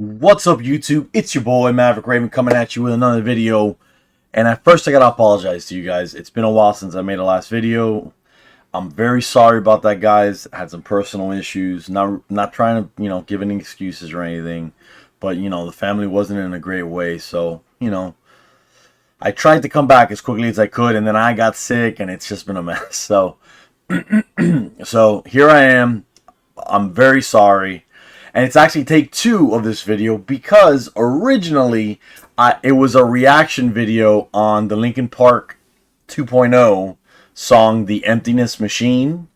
What's up, YouTube? It's your boy Maverick Raven coming at you with another video. And at first, I gotta apologize to you guys. It's been a while since I made a last video. I'm very sorry about that, guys. I had some personal issues. Not trying to give any excuses or anything, but the family wasn't in a great way. So I tried to come back as quickly as I could, and then I got sick, and it's just been a mess. So so here I am. I'm very sorry. And it's actually take two of this video because originally it was a reaction video on the Linkin Park 2.0 song The Emptiness Machine,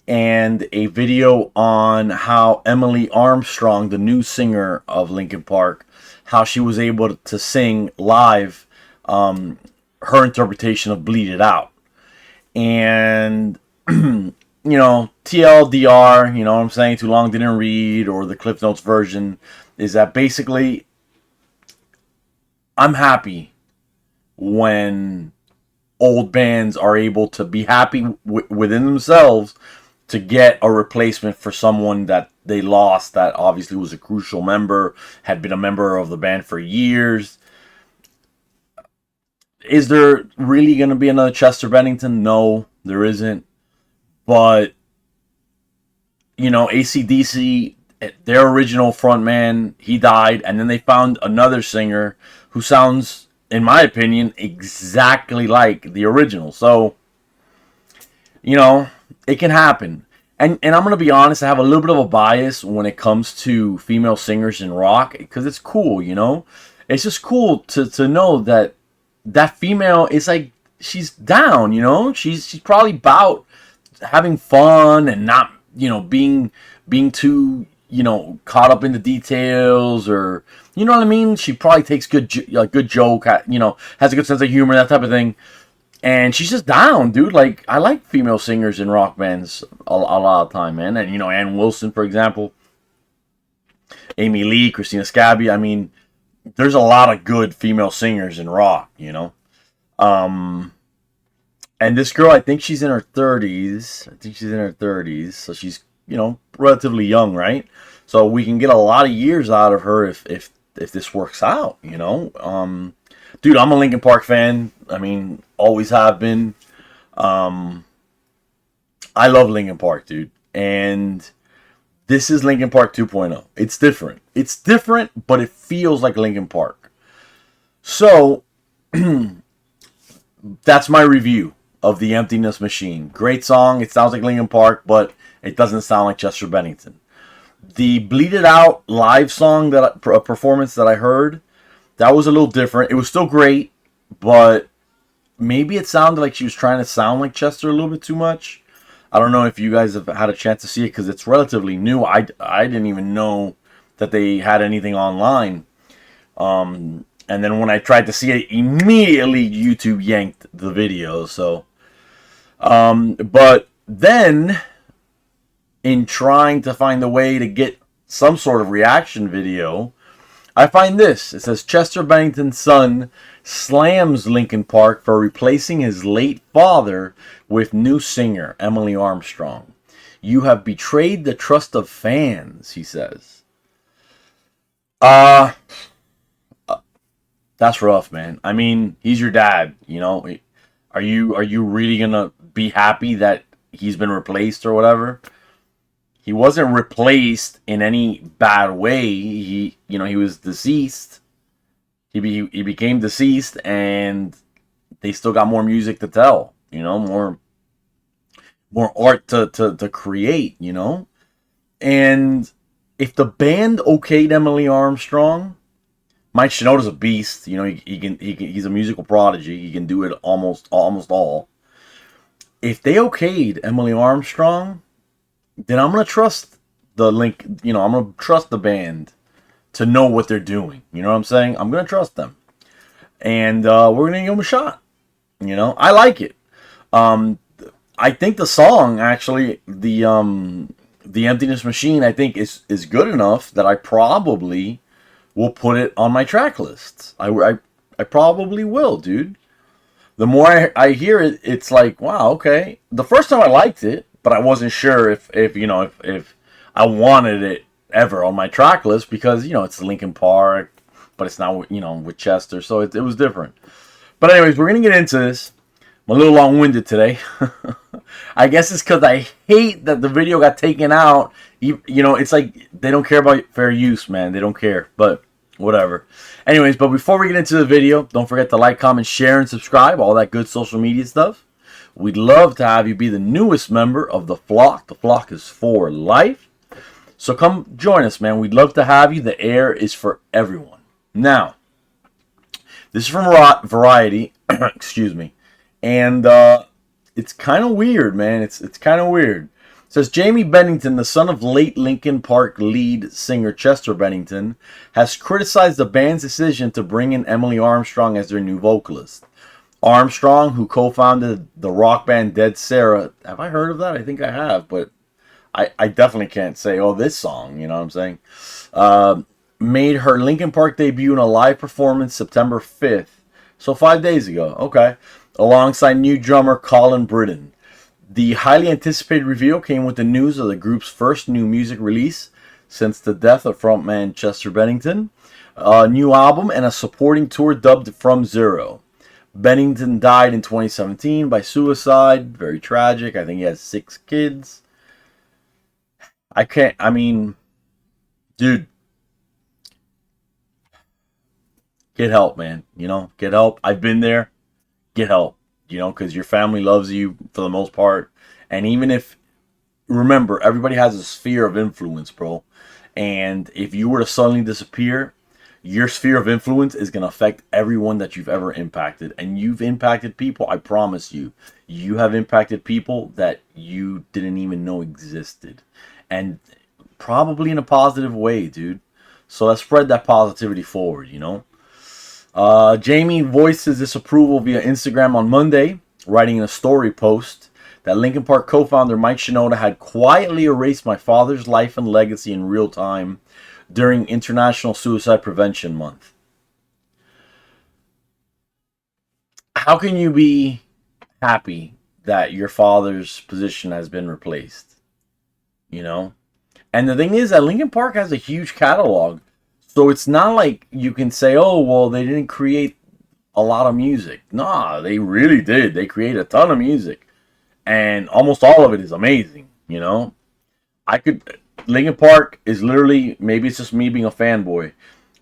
and a video on how Emily Armstrong, the new singer of Linkin Park, how she was able to sing live her interpretation of Bleed It Out. And TLDR, what I'm saying, too long didn't read, or the Cliff Notes version, is that basically I'm happy when old bands are able to be happy within themselves to get a replacement for someone that they lost that obviously was a crucial member, had been a member of the band for years. Is there really going to be another Chester Bennington? No, there isn't. But AC/DC, their original frontman, he died, and then they found another singer who sounds, in my opinion, exactly like the original. So, it can happen. And I'm going to be honest, I have a little bit of a bias when it comes to female singers in rock, because it's cool, It's just cool to know that female is like, she's down, She's probably about having fun and not being too caught up in the details, or what I mean. She probably takes good joke, has a good sense of humor, that type of thing, and she's just down, dude. Like, I like female singers in rock bands a lot of time, man. And Ann Wilson, for example, Amy Lee, Christina Scabby. I mean, there's a lot of good female singers in rock, and this girl, I think she's in her 30s. So she's, relatively young, right? So we can get a lot of years out of her if this works out, Dude, I'm a Linkin Park fan. I mean, always have been. I love Linkin Park, dude. And this is Linkin Park 2.0. It's different. It's different, but it feels like Linkin Park. So that's my review of The Emptiness Machine. Great song. It sounds like Linkin Park, but it doesn't sound like Chester Bennington. The Bleed It Out live song, performance that I heard, that was a little different. It was still great, but maybe it sounded like she was trying to sound like Chester a little bit too much. I don't know if you guys have had a chance to see it, because it's relatively new. I didn't even know that they had anything online. And then when I tried to see it, immediately YouTube yanked the video. So, but then, in trying to find a way to get some sort of reaction video, I find this. It says, Chester Bennington's son slams Linkin Park for replacing his late father with new singer Emily Armstrong. You have betrayed the trust of fans, he says. That's rough, man. I mean, he's your dad, Are you really gonna be happy that he's been replaced or whatever? He wasn't replaced in any bad way. He was deceased. He became deceased, and they still got more music to tell. More art to create. And if the band okayed Emily Armstrong, Mike Shinoda's a beast. He's a musical prodigy. He can do it almost all. If they okayed Emily Armstrong, then I'm gonna trust I'm gonna trust the band to know what they're doing. You know what I'm saying? I'm gonna trust them, and we're gonna give them a shot. I like it. I think the song, actually, the Emptiness Machine, I think is good enough that I probably will put it on my track lists. I probably will, dude. The more I hear it, it's like, wow, okay. The first time I liked it, but I wasn't sure if I wanted it ever on my track list because, you know, it's Linkin Park, but it's not, you know, with Chester, so it was different. But anyways, we're going to get into this. I'm a little long-winded today. I guess it's because I hate that the video got taken out. You know, it's like they don't care about fair use, man. They don't care, but whatever. Anyways, but before we get into the video, don't forget to like, comment, share, and subscribe. All that good social media stuff. We'd love to have you be the newest member of the flock. The flock is for life. So come join us, man. We'd love to have you. The air is for everyone. Now, this is from Variety. Excuse me. And it's kind of weird, man. It's kind of weird. It says Jamie Bennington, the son of late Linkin Park lead singer Chester Bennington, has criticized the band's decision to bring in Emily Armstrong as their new vocalist. Armstrong, who co-founded the rock band Dead Sarah, have I heard of that? I think I have, but I definitely can't say, oh, this song, you know what I'm saying? Made her Linkin Park debut in a live performance September 5th. So 5 days ago, okay. Alongside new drummer Colin Britton. The highly anticipated reveal came with the news of the group's first new music release since the death of frontman Chester Bennington, a new album, and a supporting tour dubbed From Zero. Bennington died in 2017 by suicide. Very tragic. I think he has 6 kids. I mean, dude, get help, man. You know, get help. I've been there. Get help, you know, because your family loves you for the most part. And even if, remember, everybody has a sphere of influence, bro. And if you were to suddenly disappear, your sphere of influence is going to affect everyone that you've ever impacted. And you've impacted people, I promise you. You have impacted people that you didn't even know existed. And probably in a positive way, dude. So let's spread that positivity forward, you know. Jamie voices disapproval via Instagram on Monday, writing in a story post that Linkin Park co-founder Mike Shinoda had quietly erased my father's life and legacy in real time during International Suicide Prevention Month. How can you be happy that your father's position has been replaced? You know? And the thing is that Linkin Park has a huge catalog. So it's not like you can say, oh, well, they didn't create a lot of music. Nah, they really did. They created a ton of music. And almost all of it is amazing, you know? Linkin Park is literally, maybe it's just me being a fanboy,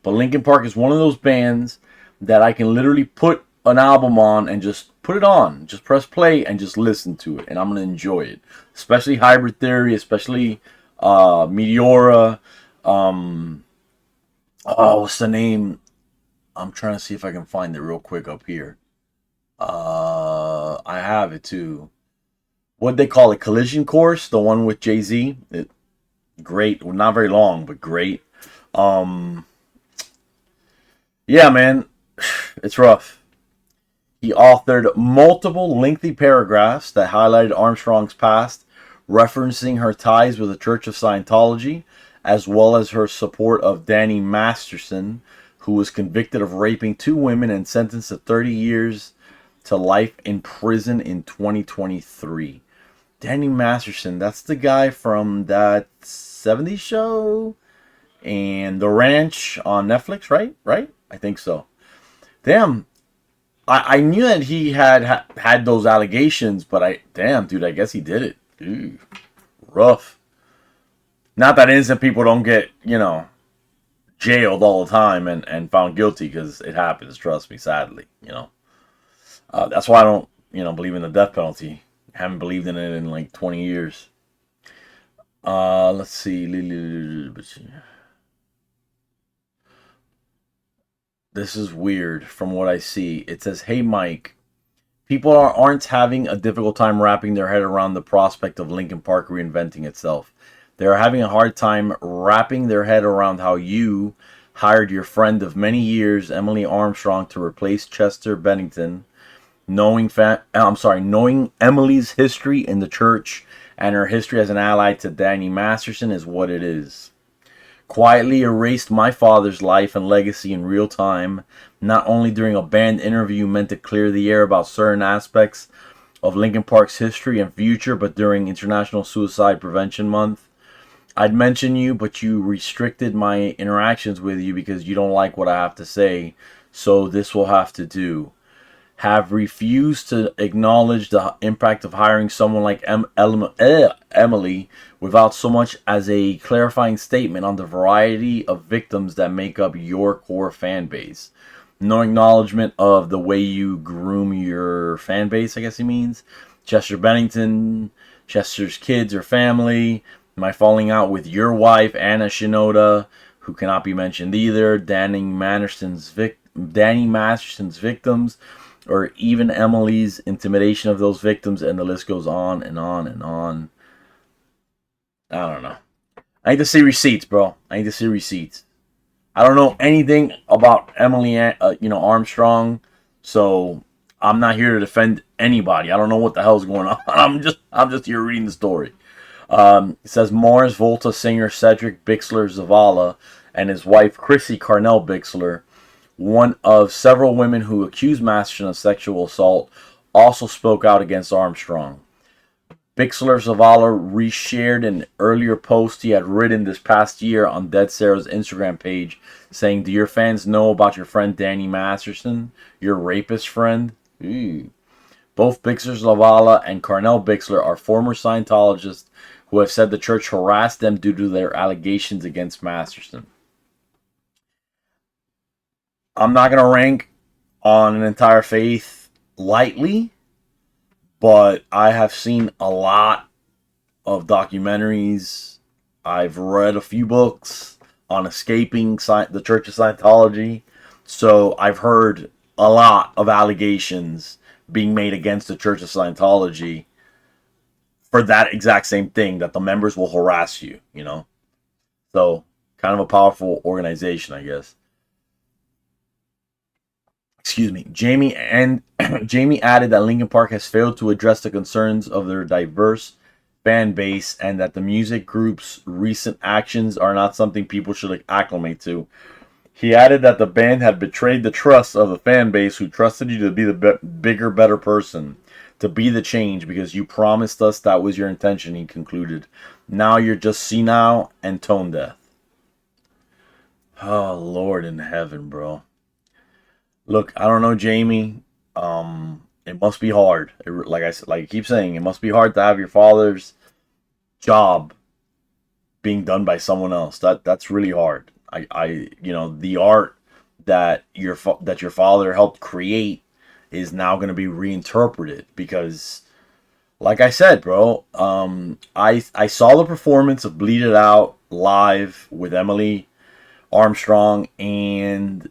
but Linkin Park is one of those bands that I can literally put an album on and just put it on. Just press play and just listen to it. And I'm going to enjoy it. Especially Hybrid Theory, especially Meteora, oh, what's the name? I'm trying to see if I can find it real quick up here. I have it too. What they call it? Collision Course, the one with Jay-Z. Great. Well, not very long, but great. Yeah, man. It's rough. He authored multiple lengthy paragraphs that highlighted Armstrong's past, referencing her ties with the Church of Scientology, as well as her support of Danny Masterson, who was convicted of raping 2 women and sentenced to 30 years to life in prison in 2023. Danny Masterson, that's the guy from that 70s show and The Ranch on Netflix, right? Right? I think so. Damn. I knew that he had those allegations, but damn, dude, I guess he did it. Dude, rough. Not that innocent people don't get, you know, jailed all the time and found guilty, because it happens, trust me, sadly, you know. That's why I don't, you know, believe in the death penalty. I haven't believed in it in like 20 years. Let's see. This is weird from what I see. It says, hey, Mike, people aren't having a difficult time wrapping their head around the prospect of Linkin Park reinventing itself. They're having a hard time wrapping their head around how you hired your friend of many years, Emily Armstrong, to replace Chester Bennington. Knowing Emily's history in the church and her history as an ally to Danny Masterson is what it is. Quietly erased my father's life and legacy in real time, not only during a band interview meant to clear the air about certain aspects of Linkin Park's history and future, but during International Suicide Prevention Month. I'd mention you, but you restricted my interactions with you because you don't like what I have to say. So this will have to do. Have refused to acknowledge the impact of hiring someone like Emily without so much as a clarifying statement on the variety of victims that make up your core fan base. No acknowledgement of the way you groom your fan base, I guess he means. Chester Bennington, Chester's kids or family, my falling out with your wife, Anna Shinoda, who cannot be mentioned either, Danny Masterson's victims, or even Emily's intimidation of those victims, and the list goes on and on and on. I don't know. I need to see receipts, bro. I need to see receipts. I don't know anything about Emily, Armstrong, so I'm not here to defend anybody. I don't know what the hell's going on. I'm just here reading the story. It says Mars Volta singer Cedric Bixler Zavala and his wife Chrissy Carnell Bixler, one of several women who accused Masterson of sexual assault, also spoke out against Armstrong. Bixler Zavala reshared an earlier post he had written this past year on Dead Sarah's Instagram page, saying, "Do your fans know about your friend Danny Masterson, your rapist friend?" Ooh. Both Bixler Zavala and Carnell Bixler are former Scientologists who have said the church harassed them due to their allegations against Masterson. I'm not going to rank on an entire faith lightly, but I have seen a lot of documentaries. I've read a few books on escaping the Church of Scientology. So I've heard a lot of allegations being made against the Church of Scientology for that exact same thing, that the members will harass you, So kind of a powerful organization, I guess. Excuse me. Jamie added that Linkin Park has failed to address the concerns of their diverse fan base and that the music group's recent actions are not something people should acclimate to. He added that the band had betrayed the trust of the fan base who trusted you to be the bigger, better person, to be the change because you promised us that was your intention, he concluded. Now you're just senile and tone deaf. Oh, Lord in heaven, bro. Look, I don't know, Jamie. It must be hard. Like I keep saying, it must be hard to have your father's job being done by someone else. That's really hard. The art that your father helped create is now going to be reinterpreted because, like I said, bro, I saw the performance of "Bleed It Out" live with Emily Armstrong, and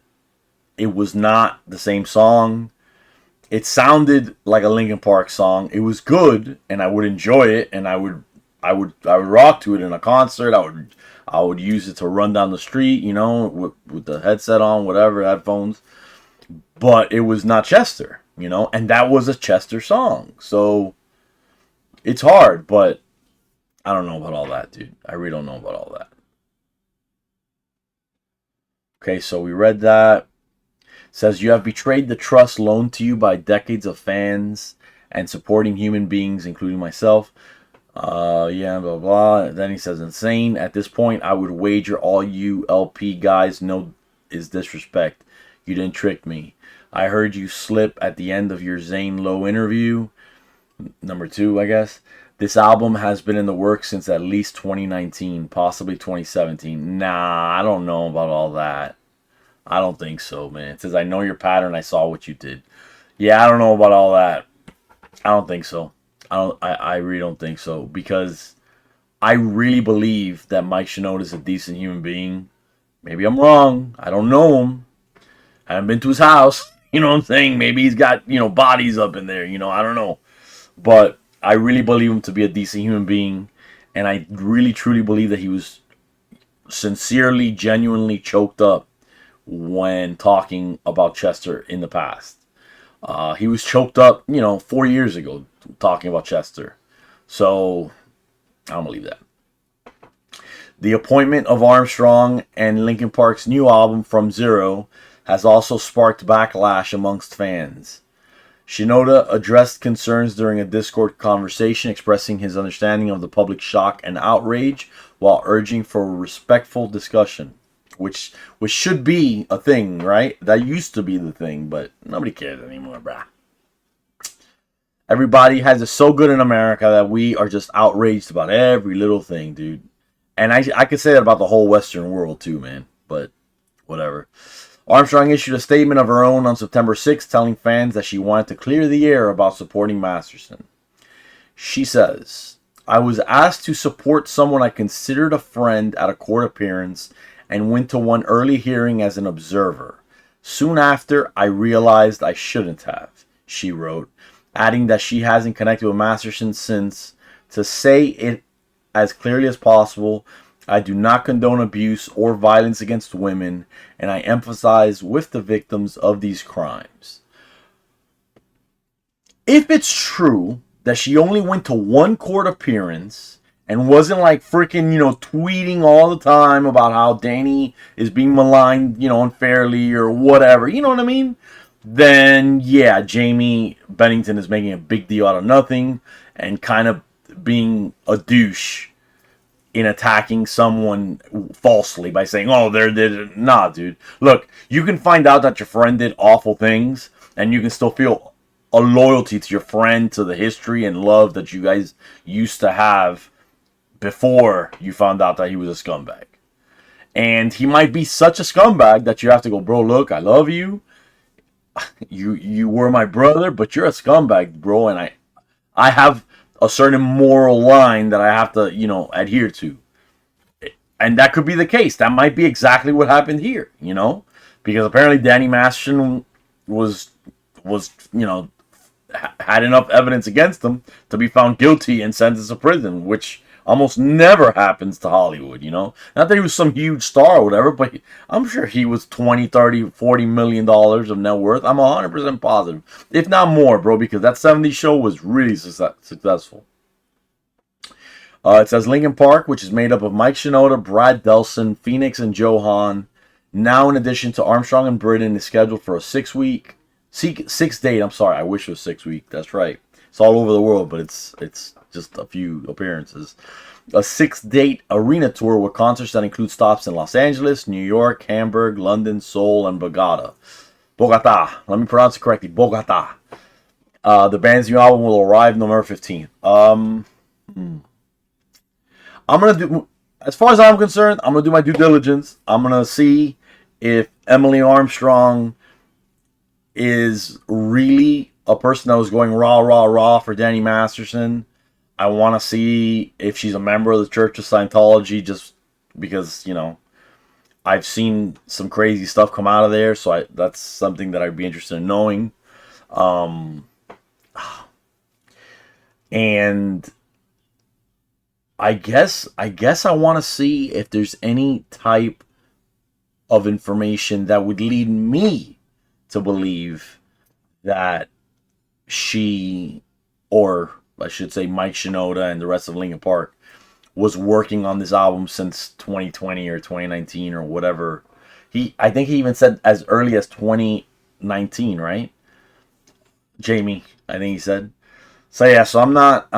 it was not the same song. It sounded like a Linkin Park song. It was good, and I would enjoy it, and I would rock to it in a concert. I would use it to run down the street, with the headset on, whatever, headphones. But it was not Chester, and that was a Chester song. So it's hard, but I don't know about all that, dude. I really don't know about all that. Okay, so we read that. Says you have betrayed the trust loaned to you by decades of fans and supporting human beings, including myself. Blah, blah. Then he says, insane. At this point, I would wager all you LP guys know is disrespect. You didn't trick me. I heard you slip at the end of your Zane Lowe interview. Number 2, I guess. This album has been in the works since at least 2019, possibly 2017. Nah, I don't know about all that. I don't think so, man. It says, I know your pattern. I saw what you did. Yeah, I don't know about all that. I don't think so. I really don't think so. Because I really believe that Mike Shinoda is a decent human being. Maybe I'm wrong. I don't know him. I haven't been to his house. You know what I'm saying? Maybe he's got, bodies up in there. I don't know. But I really believe him to be a decent human being. And I really, truly believe that he was sincerely, genuinely choked up when talking about Chester in the past. He was choked up, 4 years ago talking about Chester. So, I don't believe that. The appointment of Armstrong and Linkin Park's new album, From Zero, has also sparked backlash amongst fans. Shinoda addressed concerns during a Discord conversation, expressing his understanding of the public shock and outrage while urging for respectful discussion, which should be a thing, right? That used to be the thing, but nobody cares anymore, bruh. Everybody has it so good in America that we are just outraged about every little thing, dude. And I could say that about the whole Western world too, man. But whatever. Armstrong issued a statement of her own on September 6th telling fans that she wanted to clear the air about supporting Masterson. She says, I was asked to support someone I considered a friend at a court appearance and went to one early hearing as an observer. Soon after, I realized I shouldn't have, she wrote, adding that she hasn't connected with Masterson since. To say it as clearly as possible, I do not condone abuse or violence against women, and I emphasize with the victims of these crimes. If it's true that she only went to one court appearance and wasn't like freaking, tweeting all the time about how Danny is being maligned, unfairly or whatever, you know what I mean? Then, yeah, Jamie Bennington is making a big deal out of nothing and kind of being a douche in attacking someone falsely by saying, oh, nah, dude. Look, you can find out that your friend did awful things and you can still feel a loyalty to your friend, to the history and love that you guys used to have before you found out that he was a scumbag. And he might be such a scumbag that you have to go, bro, look, I love you. You were my brother, but you're a scumbag, bro, and I have a certain moral line that I have to, adhere to. And that could be the case. That might be exactly what happened here, because apparently Danny Masterson was had enough evidence against him to be found guilty and sentenced to prison, which almost never happens to Hollywood, Not that he was some huge star or whatever, but I'm sure he was 20, 30, 40 million dollars of net worth. I'm 100% positive. If not more, bro, because that 70s show was really successful. It says Linkin Park, which is made up of Mike Shinoda, Brad Delson, Phoenix, and Johan. Now, in addition to Armstrong and Britton, is scheduled for a 6 date. I'm sorry, I wish it was 6 week. That's right. It's all over the world, but it's just a few appearances. A 6-date arena tour with concerts that include stops in Los Angeles, New York, Hamburg, London, Seoul, and Bogota. Let me pronounce it correctly. Bogota. The band's new album will arrive November 15th. I'm going to do, as far as I'm concerned, I'm going to do my due diligence. I'm going to see if Emily Armstrong is really a person that was going rah for Danny Masterson. I want to see if she's a member of the Church of Scientology, just because, I've seen some crazy stuff come out of there, so that's something that I'd be interested in knowing. And I guess I want to see if there's any type of information that would lead me to believe that she, or I should say Mike Shinoda and the rest of Linkin Park, was working on this album since 2020 or 2019 or whatever. I think he even said as early as 2019, right? Jamie, I think he said. So yeah, so I'm not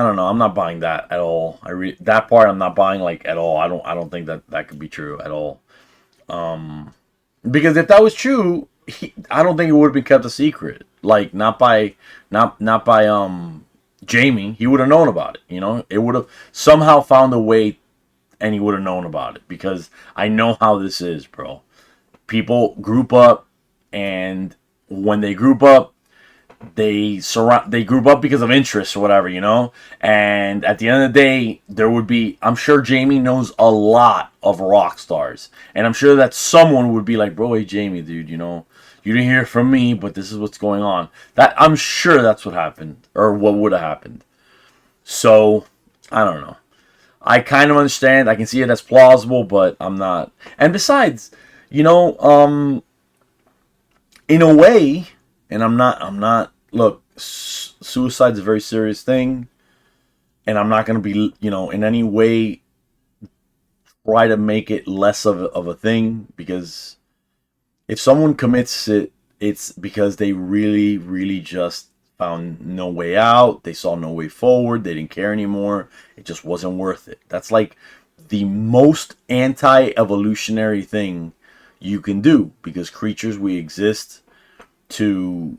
buying that at all. That part I'm not buying at all. I don't think that could be true at all. Because if that was true, I don't think it would have been kept a secret. Not by Jamie. He would have known about it. It would have somehow found a way, and he would have known about it. Because I know how this is, bro. People group up, and when they group up, they group up because of interest or whatever, and at the end of the day, there would be, I'm sure Jamie knows a lot of rock stars, and I'm sure that someone would be like, bro, hey Jamie, dude, you didn't hear from me, but this is what's going on. That, I'm sure that's what happened, or what would have happened. So I don't know. I kind of understand. I can see it as plausible, but I'm not. And besides, in a way, and I'm not, look, suicide's a very serious thing, and I'm not going to be, in any way try to make it less of a thing, because if someone commits it, it's because they really, really just found no way out. They saw no way forward. They didn't care anymore. It just wasn't worth it. That's like the most anti-evolutionary thing you can do, because creatures, we exist to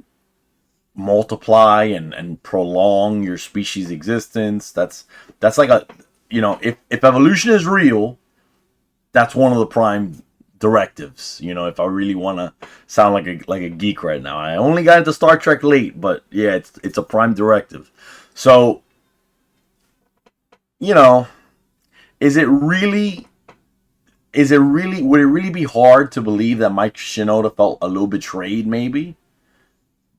multiply and prolong your species existence. That's like a, if evolution is real, that's one of the prime directives. If I really want to sound like a geek right now, I only got into Star Trek late, but yeah, it's a prime directive. So, is it really would it really be hard to believe that Mike Shinoda felt a little betrayed, maybe,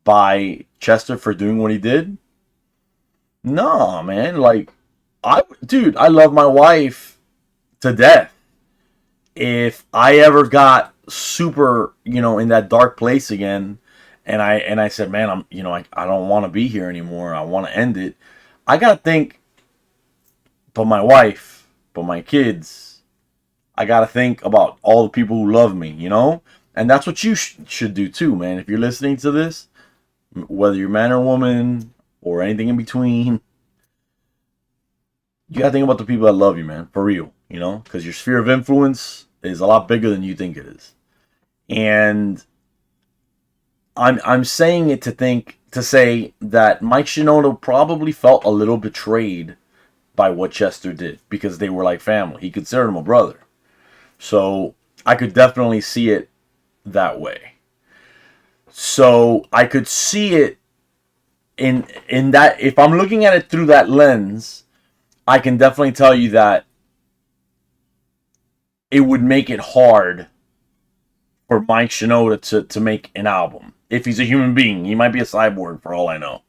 by Chester for doing what he did? No, man. Like, I love my wife to death. If I ever got super, in that dark place again, and I said, man, I don't want to be here anymore, I want to end it, I gotta think, but my wife, but my kids, I gotta think about all the people who love me, and that's what you should do too, man. If you're listening to this, whether you're man or woman or anything in between, you gotta think about the people that love you, man, for real, because your sphere of influence is a lot bigger than you think it is. And I'm saying it to say that Mike Shinoda probably felt a little betrayed by what Chester did, because they were like family. He considered him a brother. So I could definitely see it that way. So I could see it in that, if I'm looking at it through that lens, I can definitely tell you that it would make it hard for Mike Shinoda to make an album. If he's a human being, he might be a cyborg for all I know,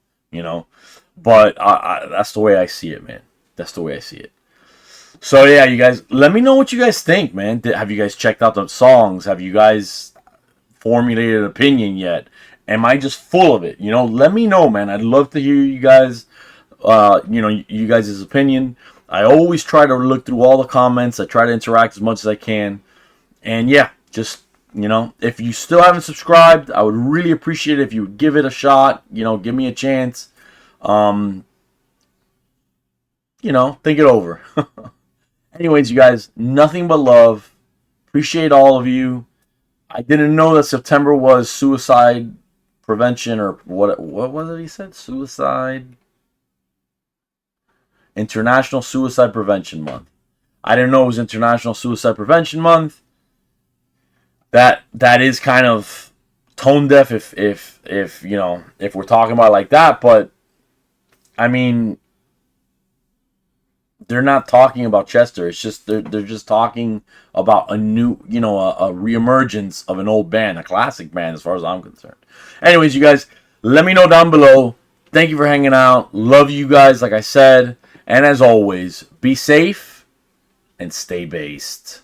But that's the way I see it, man. That's the way I see it. So yeah, you guys, let me know what you guys think, man. Have you guys checked out the songs? Have you guys formulated an opinion yet? Am I just full of it? Let me know, man. I'd love to hear you guys, you guys' opinion. I always try to look through all the comments. I try to interact as much as I can. And yeah, just, if you still haven't subscribed, I would really appreciate it if you would give it a shot. Give me a chance. Think it over. Anyways, you guys, nothing but love. Appreciate all of you. I didn't know that September was suicide prevention, or what was it he said? International Suicide Prevention Month. I didn't know it was International Suicide Prevention Month. That is kind of tone deaf if we're talking about it like that, but I mean, they're not talking about Chester. It's just they're just talking about a new, a reemergence of an old band, a classic band as far as I'm concerned. Anyways, you guys, let me know down below. Thank you for hanging out. Love you guys, like I said. And as always, be safe and stay based.